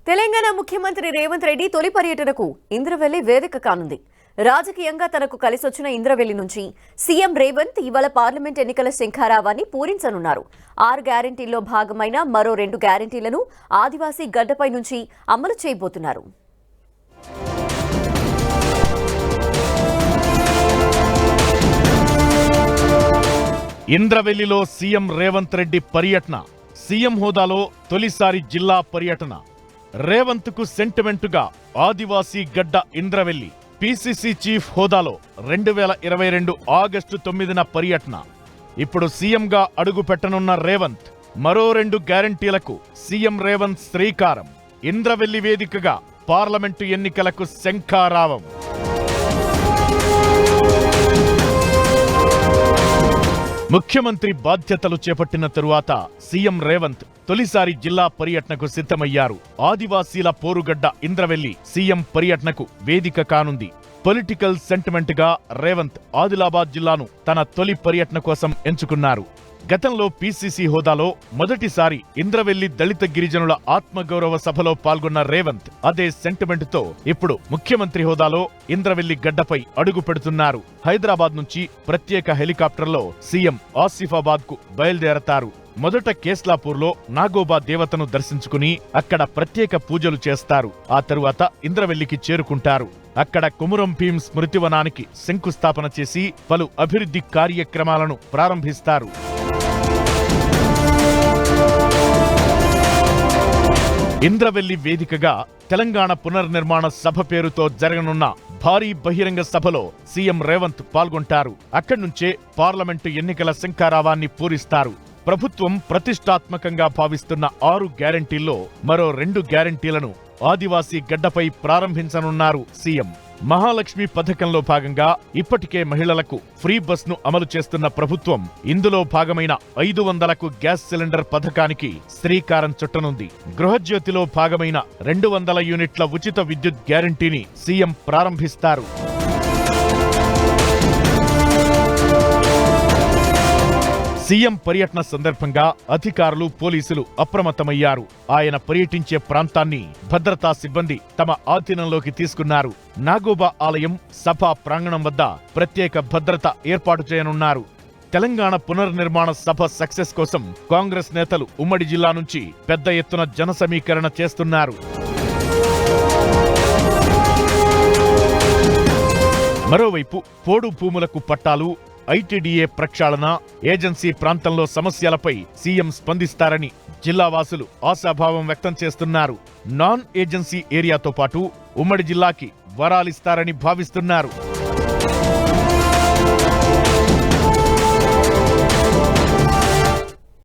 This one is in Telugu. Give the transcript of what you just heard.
తెలంగాణ ముఖ్యమంత్రి రేవంత్ రెడ్డి తొలి పర్యటనకు ఇంద్రవెల్లి వేదిక కానుంది. రాజకీయంగా తనకు కలిసొచ్చిన ఇంద్రవెల్లి నుంచి సీఎం రేవంత్ ఇవాళ పార్లమెంట్ ఎన్నికల శంఖారావాన్ని పూరించనున్నారు. 6 గ్యారెంటీల్లో భాగమైన మరో 2 గ్యారెంటీలను ఆదివాసీ గడ్డపై నుంచి అమలు చేయబోతున్నారు. ఇంద్రవెల్లిలో సీఎం రేవంత్ రెడ్డి పర్యటన. సీఎం హోదాలో తొలిసారి జిల్లా పర్యటన. రేవంత్ కు సెంటిమెంటుగా ఆదివాసీ గడ్డ ఇంద్రవెల్లి. పీసీసీ చీఫ్ హోదాలో 2022 ఆగస్టు 9న పర్యటన. ఇప్పుడు సీఎంగా అడుగు పెట్టనున్న రేవంత్ మరో 2 గ్యారంటీలకు సీఎం రేవంత్ శ్రీకారం. ఇంద్రవెల్లి వేదికగా పార్లమెంటు ఎన్నికలకు శంఖారావం. ముఖ్యమంత్రి బాధ్యతలు చేపట్టిన తరువాత సీఎం రేవంత్ తొలిసారి జిల్లా పర్యటనకు సిద్ధమయ్యారు. ఆదివాసీల పోరుగడ్డ ఇంద్రవెల్లి సీఎం పర్యటనకు వేదిక కానుంది. పొలిటికల్ సెంటిమెంట్ గా రేవంత్ ఆదిలాబాద్ జిల్లాను తన తొలి పర్యటన కోసం ఎంచుకున్నారు. గతంలో పీసీసీ హోదాలో మొదటిసారి ఇంద్రవెల్లి దళిత గిరిజనుల ఆత్మగౌరవ సభలో పాల్గొన్న రేవంత్ అదే సెంటిమెంట్ తో ఇప్పుడు ముఖ్యమంత్రి హోదాలో ఇంద్రవెల్లి గడ్డపై అడుగు పెడుతున్నారు. హైదరాబాద్ నుంచి ప్రత్యేక హెలికాప్టర్లో సీఎం ఆసిఫాబాద్ కు బయలుదేరతారు. మొదట కేస్లాపూర్లో నాగోబా దేవతను దర్శించుకుని అక్కడ ప్రత్యేక పూజలు చేస్తారు. ఆ తరువాత ఇంద్రవెల్లికి చేరుకుంటారు. అక్కడ కొమురం భీం స్మృతివనానికి శంకుస్థాపన చేసి పలు అభివృద్ధి కార్యక్రమాలను ప్రారంభిస్తారు. ఇంద్రవెల్లి వేదికగా తెలంగాణ పునర్నిర్మాణ సభ పేరుతో జరగనున్న భారీ బహిరంగ సభలో సీఎం రేవంత్ పాల్గొంటారు. అక్కడి నుంచే పార్లమెంటు ఎన్నికల శంఖారావాన్ని పూరిస్తారు. ప్రభుత్వం ప్రతిష్టాత్మకంగా భావిస్తున్న 6 గ్యారెంటీల్లో మరో 2 గ్యారెంటీలను ఆదివాసీ గడ్డపై ప్రారంభించనున్నారు సీఎం. మహాలక్ష్మి పథకంలో భాగంగా ఇప్పటికే మహిళలకు ఫ్రీ బస్ ను అమలు చేస్తున్న ప్రభుత్వం ఇందులో భాగమైన 500కు గ్యాస్ సిలిండర్ పథకానికి శ్రీకారం చుట్టనుంది. గృహజ్యోతిలో భాగమైన 200 యూనిట్ల ఉచిత విద్యుత్ గ్యారెంటీని సీఎం ప్రారంభిస్తారు. సీఎం పర్యటన సందర్భంగా అధికారులు, పోలీసులు అప్రమత్తమయ్యారు. ఆయన పర్యటించే ప్రాంతాన్ని భద్రతా సిబ్బంది తమ ఆధీనంలోకి తీసుకున్నారు. నాగోబా ఆలయం, సభా ప్రాంగణం వద్ద ప్రత్యేక భద్రత ఏర్పాటు చేయనున్నారు. తెలంగాణ పునర్నిర్మాణ సభ సక్సెస్ కోసం కాంగ్రెస్ నేతలు ఉమ్మడి జిల్లా నుంచి పెద్ద ఎత్తున జన సమీకరణ చేస్తున్నారు. మరోవైపు పోడు భూములకు పట్టాలు, ఐటీడీఏ ప్రక్షాళన, ఏజెన్సీ ప్రాంతంలో సమస్యలపై సీఎం స్పందిస్తారని జిల్లావాసులు ఆశాభావం వ్యక్తం చేస్తున్నారు. నాన్ ఏజెన్సీ ఏరియాతో పాటు ఉమ్మడి జిల్లాకి వరాలిస్తారని భావిస్తున్నారు.